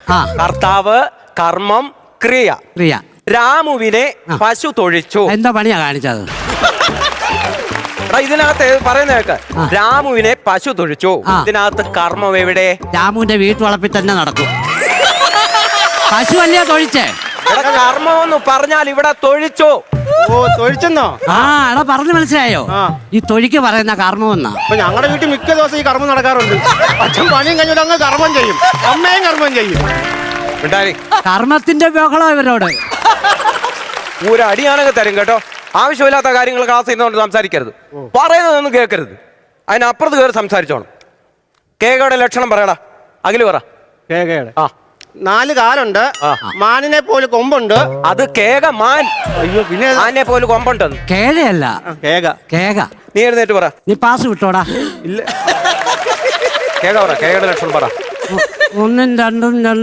കർത്താവ്, കർമ്മം, ക്രിയ. രാമുവിനെ പശു തൊഴിച്ചു. എന്താ പണിയാ കാണിച്ചത്? ഇതിനകത്ത് പറയുന്ന കേക്ക്, രാമുവിനെ പശു തൊഴിച്ചു. ഇതിനകത്ത് കർമ്മം എവിടെ? രാമുവിന്റെ വീട്ടുവളപ്പിൽ തന്നെ നടക്കും. പശു അല്ലയോ തൊഴിച്ചേ? കർമ്മം എന്ന് പറഞ്ഞാൽ ഇവിടെ തൊഴിച്ചു. ഓ, തൊഴിച്ചെന്നോ? എടാ പറഞ്ഞു മനസ്സിലായോ? ഈ തൊഴിക്ക് പറയുന്ന കർമ്മം എന്നാ. അപ്പൊ ഞങ്ങളുടെ വീട്ടിൽ മിക്ക ദിവസം ഈ കർമ്മം നടക്കാറുണ്ട്. അച്ഛൻ പണിയും കഴിഞ്ഞാൽ അങ്ങ് കർമ്മം ചെയ്യും, അമ്മയും കർമ്മം ചെയ്യും. കർമ്മത്തിന്റെ ബഹളം ഇവരോട്. ഒരു അടിയാണെങ്കിൽ തരും കേട്ടോ. ആവശ്യമില്ലാത്ത കാര്യങ്ങൾ ക്ലാസ് ചെയ്യുന്നതുകൊണ്ട് സംസാരിക്കരുത്, പറയുന്നതൊന്നും കേൾക്കരുത്. അതിനപ്പുറത്ത് കയറി സംസാരിച്ചോണം. കേകയുടെ ലക്ഷണം പറയടാ. അഖില് പറ. കേകയുടെ 4 കാലുണ്ട്, മാനിനെ പോലെ കൊമ്പുണ്ട്. അത് കേക മാൻ. അയ്യോ, പിന്നെ മാനിനെ പോലെ കൊമ്പുണ്ടെന്ന്. കേഴയല്ല, കേക. കേക. നീ എഴുന്നേറ്റ് പറ. നീ പാസ് വിട്ടോടാ. ഇല്ല, കേക പറ. കേകയുടെ ലക്ഷണം പറ. 1 2 2